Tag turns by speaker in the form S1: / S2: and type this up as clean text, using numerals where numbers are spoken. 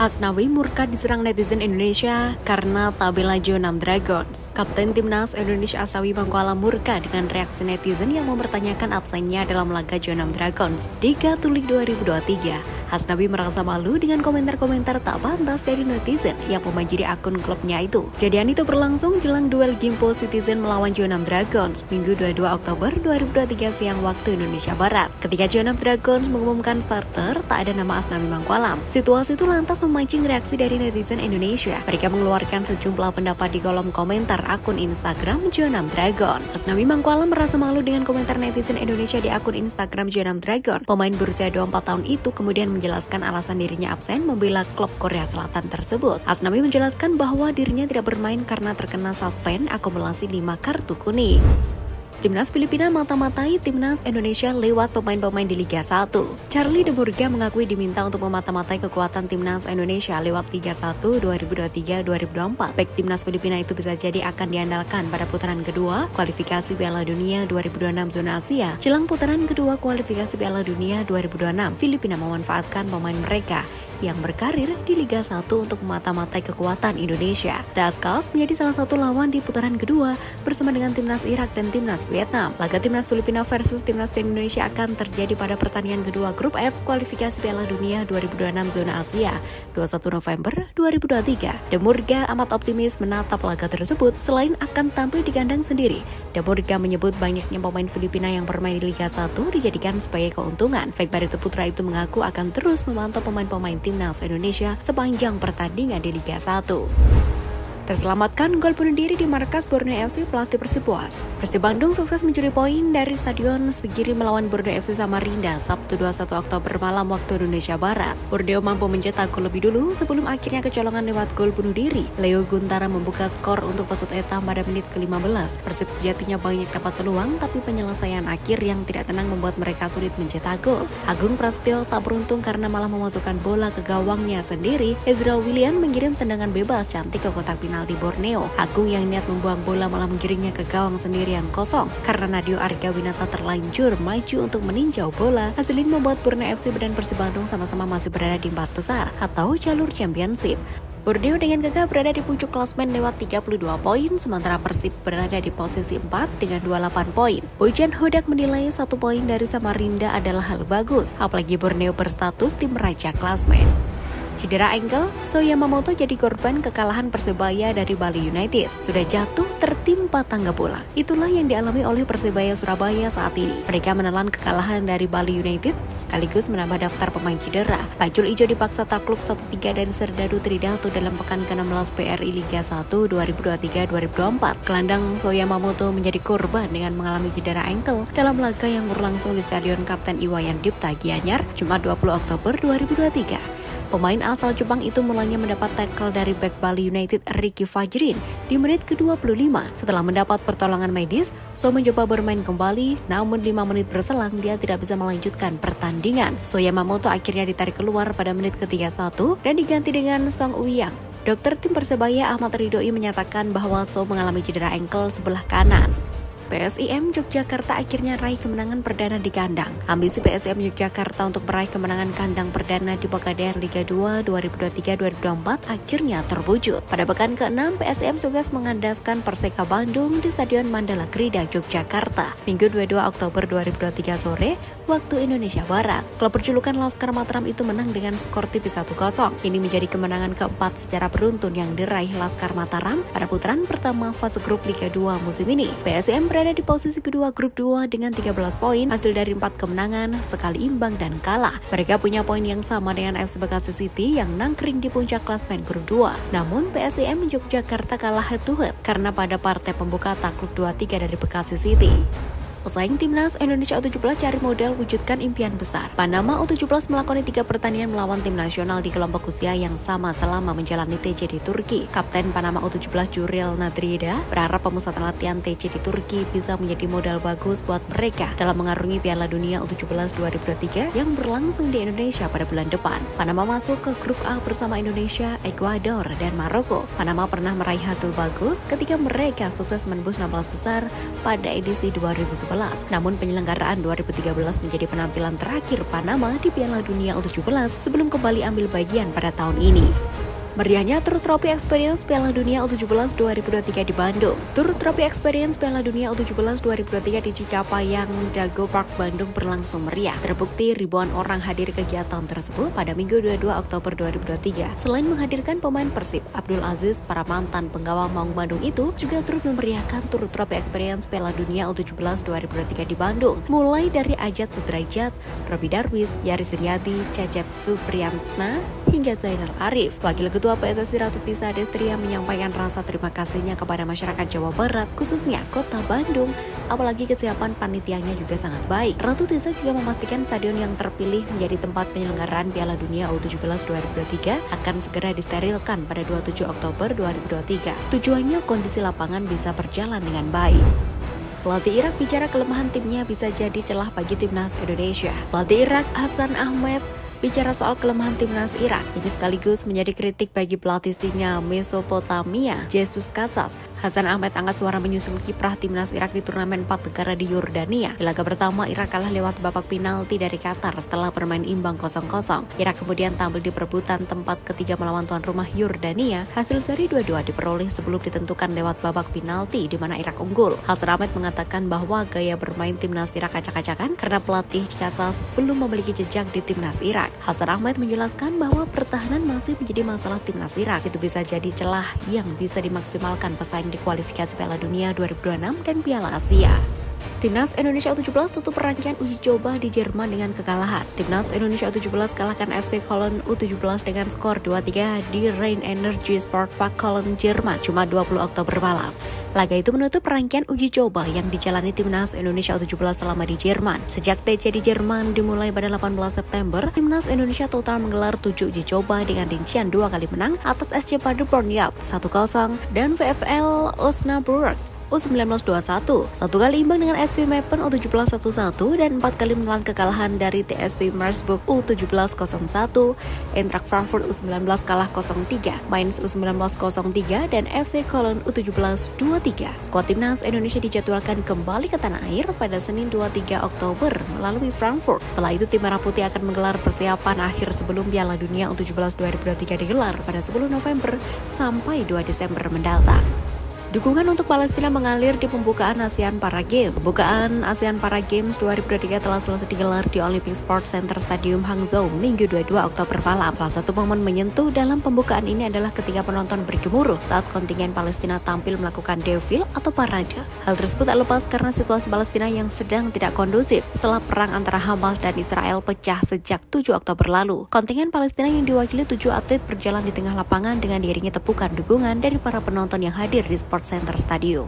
S1: Asnawi murka diserang netizen Indonesia karena tak bela Jeonnam Dragons. Kapten Timnas Indonesia Asnawi Mangkualam murka dengan reaksi netizen yang mempertanyakan absennya dalam laga Jeonnam Dragons di Katulik 2023. Asnawi merasa malu dengan komentar-komentar tak pantas dari netizen yang membanjiri akun klubnya itu. Kejadian itu berlangsung jelang duel Gimpo Citizen melawan Jeonnam Dragons Minggu 22 Oktober 2023 siang waktu Indonesia Barat. Ketika Jeonnam Dragons mengumumkan starter, tak ada nama Asnawi Mangkualam. Situasi itu lantas memancing reaksi dari netizen Indonesia. Mereka mengeluarkan sejumlah pendapat di kolom komentar akun Instagram Jeonnam Dragon. Asnawi Mangkualam merasa malu dengan komentar netizen Indonesia di akun Instagram Jeonnam Dragon. Pemain berusia 24 tahun itu kemudian menjelaskan alasan dirinya absen membela klub Korea Selatan tersebut. Asnawi menjelaskan bahwa dirinya tidak bermain karena terkena suspend akumulasi 5 kartu kuning. Timnas Filipina mata-matai Timnas Indonesia lewat pemain-pemain di Liga 1. Charlie De Murga mengakui diminta untuk memata-matai kekuatan Timnas Indonesia lewat Liga 1 2023-2024. Back Timnas Filipina itu bisa jadi akan diandalkan pada putaran kedua kualifikasi Piala Dunia 2026 zona Asia. Jelang putaran kedua kualifikasi Piala Dunia 2026, Filipina memanfaatkan pemain mereka yang berkarir di Liga 1 untuk memata-matai kekuatan Indonesia. The Azkals menjadi salah satu lawan di putaran kedua bersama dengan Timnas Irak dan Timnas Vietnam. Laga Timnas Filipina versus Timnas Indonesia akan terjadi pada pertandingan kedua Grup F kualifikasi Piala Dunia 2026 zona Asia 21 November 2023. De Murga amat optimis menatap laga tersebut selain akan tampil di kandang sendiri. De Murga menyebut banyaknya pemain Filipina yang bermain di Liga 1 dijadikan sebagai keuntungan. Baik Barito Putra itu mengaku akan terus memantau pemain-pemain Timnas Indonesia sepanjang pertandingan di Liga 1. Terselamatkan gol bunuh diri di markas Borneo FC pelatih Persib puas. Persib Bandung sukses mencuri poin dari Stadion Segiri melawan Borneo FC Samarinda Sabtu 21 Oktober malam waktu Indonesia Barat. Borneo mampu mencetak gol lebih dulu sebelum akhirnya kecolongan lewat gol bunuh diri. Leo Guntara membuka skor untuk Pesut Etam pada menit ke-15. Persib sejatinya banyak dapat peluang, tapi penyelesaian akhir yang tidak tenang membuat mereka sulit mencetak gol. Agung Prasetyo tak beruntung karena malah memasukkan bola ke gawangnya sendiri. Ezra Willian mengirim tendangan bebas cantik ke kotak penalti di Borneo. Agung yang niat membuang bola malah menggiringnya ke gawang sendiri yang kosong. Karena Nadio Argawinata terlanjur maju untuk meninjau bola, hasil ini membuat Borneo FC dan Persib Bandung sama-sama masih berada di 4 besar atau jalur championship. Borneo dengan gagah berada di puncak klasmen lewat 32 poin, sementara Persib berada di posisi 4 dengan 28 poin. Bojan Hodak menilai 1 poin dari Samarinda adalah hal bagus, apalagi Borneo berstatus tim raja klasmen. Cedera ankle, So Yamamoto jadi korban kekalahan Persebaya dari Bali United. Sudah jatuh tertimpa tangga bola. Itulah yang dialami oleh Persebaya Surabaya saat ini. Mereka menelan kekalahan dari Bali United sekaligus menambah daftar pemain cedera. Bajul Ijo dipaksa takluk 1-3 dari Serdadu Tridatu dalam pekan ke-16 PRI Liga 1 2023-2024. Gelandang So Yamamoto menjadi korban dengan mengalami cedera ankle dalam laga yang berlangsung di Stadion Kapten Iwayan Dipta Gianyar, Jumat 20 Oktober 2023. Pemain asal Jepang itu mulanya mendapat tackle dari bek Bali United Ricky Fajrin di menit ke-25. Setelah mendapat pertolongan medis, So mencoba bermain kembali, namun 5 menit berselang dia tidak bisa melanjutkan pertandingan. So Yamamoto akhirnya ditarik keluar pada menit ke-31 dan diganti dengan Song Uyang. Dokter tim Persebaya Ahmad Ridhoi menyatakan bahwa So mengalami cedera ankle sebelah kanan. PSIM Yogyakarta akhirnya raih kemenangan perdana di kandang. Ambisi PSIM Yogyakarta untuk meraih kemenangan kandang perdana di Pegadaian Liga 2 2023-2024 akhirnya terwujud. Pada pekan ke-6, PSIM sukses mengandaskan Perseka Bandung di Stadion Mandala Krida, Yogyakarta, Minggu 22 Oktober 2023 sore, waktu Indonesia Barat. Klub berjulukan Laskar Mataram itu menang dengan skor tipis 1-0. Ini menjadi kemenangan keempat secara beruntun yang diraih Laskar Mataram pada putaran pertama fase grup Liga 2 musim ini. PSIM berada di posisi kedua grup 2 dengan 13 poin, hasil dari 4 kemenangan, sekali imbang dan kalah. Mereka punya poin yang sama dengan FC Bekasi City yang nangkring di puncak klasmen grup 2. Namun PSIM Yogyakarta kalah head to head karena pada partai pembuka takluk 2-3 dari Bekasi City. Pesaing Timnas Indonesia U17 cari modal wujudkan impian besar. Panama U17 melakoni 3 pertandingan melawan tim nasional di kelompok usia yang sama selama menjalani TC di Turki. Kapten Panama U17 Jurel Nadrida berharap pemusatan latihan TC di Turki bisa menjadi modal bagus buat mereka dalam mengarungi Piala Dunia U17 2023 yang berlangsung di Indonesia pada bulan depan. Panama masuk ke grup A bersama Indonesia, Ekuador, dan Maroko. Panama pernah meraih hasil bagus ketika mereka sukses menembus 16 besar pada edisi 2011. Namun penyelenggaraan 2013 menjadi penampilan terakhir Panama di Piala Dunia U17 sebelum kembali ambil bagian pada tahun ini. Meriahnya Tour Trophy Experience Piala Dunia U17 2023 di Bandung. Tour Trophy Experience Piala Dunia U17 2023 di Cikapayang Dago Park Bandung berlangsung meriah. Terbukti ribuan orang hadir kegiatan tersebut pada Minggu 22 Oktober 2023. Selain menghadirkan pemain Persib, Abdul Aziz, para mantan penggawa Maung Bandung itu juga turut memeriahkan Tour Trophy Experience Piala Dunia U17 2023 di Bandung. Mulai dari Ajat Sudrajat, Robi Darwis, Yaris Riyadi, Cecep Supriyantna, hingga Zainal Arif. Wakil Ketua PSSI Ratu Tisa Destria menyampaikan rasa terima kasihnya kepada masyarakat Jawa Barat, khususnya Kota Bandung, apalagi kesiapan panitianya juga sangat baik. Ratu Tisa juga memastikan stadion yang terpilih menjadi tempat penyelenggaraan Piala Dunia U17 2023 akan segera disterilkan pada 27 Oktober 2023. Tujuannya kondisi lapangan bisa berjalan dengan baik. Pelatih Irak bicara kelemahan timnya bisa jadi celah bagi timnas Indonesia. Pelatih Irak Hasan Ahmed bicara soal kelemahan timnas Irak. Ini sekaligus menjadi kritik bagi pelatih singa Mesopotamia, Jesus Casas. Hasan Ahmed angkat suara menyusul kiprah timnas Irak di turnamen 4 negara di Yordania. Di laga pertama, Irak kalah lewat babak penalti dari Qatar setelah bermain imbang 0-0. Irak kemudian tampil di perebutan tempat ketiga melawan tuan rumah Yordania. Hasil seri 2-2 diperoleh sebelum ditentukan lewat babak penalti di mana Irak unggul. Hasan Ahmed mengatakan bahwa gaya bermain timnas Irak acak-acakan karena pelatih Casas belum memiliki jejak di timnas Irak. Hasan Ahmed menjelaskan bahwa pertahanan masih menjadi masalah timnas Irak. Itu bisa jadi celah yang bisa dimaksimalkan pesaing di kualifikasi Piala Dunia 2026 dan Piala Asia. Timnas Indonesia U17 tutup rangkaian uji coba di Jerman dengan kekalahan. Timnas Indonesia U17 kalahkan FC Köln U17 dengan skor 2-3 di Rhein Energy Sport Park Köln, Jerman, Jumat 20 Oktober malam. Laga itu menutup rangkaian uji coba yang dijalani Timnas Indonesia U17 selama di Jerman. Sejak TC di Jerman dimulai pada 18 September, Timnas Indonesia total menggelar 7 uji coba dengan rincian 2 kali menang atas SC Paderborn 1-0 dan VfL Osnabrück U19 2-1, 1 kali imbang dengan SV Meppen U17 1-1 dan 4 kali menelan kekalahan dari TSV Meersburg U17 0-1, Eintracht Frankfurt U19 kalah 0-3, Mainz U19 0-3 dan FC Köln U17 2-3. Skuad Timnas Indonesia dijadwalkan kembali ke tanah air pada Senin 23 Oktober melalui Frankfurt. Setelah itu tim Merah Putih akan menggelar persiapan akhir sebelum Piala Dunia U17 2023 digelar pada 10 November sampai 2 Desember mendatang. Dukungan untuk Palestina mengalir di pembukaan ASEAN Para Games. Pembukaan ASEAN Para Games 2023 telah selesai digelar di Olympic Sports Center Stadium Hangzhou Minggu 22 Oktober malam. Salah satu momen menyentuh dalam pembukaan ini adalah ketika penonton bergemuruh saat kontingen Palestina tampil melakukan defil atau parade. Hal tersebut tak lepas karena situasi Palestina yang sedang tidak kondusif setelah perang antara Hamas dan Israel pecah sejak 7 Oktober lalu. Kontingen Palestina yang diwakili 7 atlet berjalan di tengah lapangan dengan diiringi tepukan dukungan dari para penonton yang hadir di Sports Center Stadium.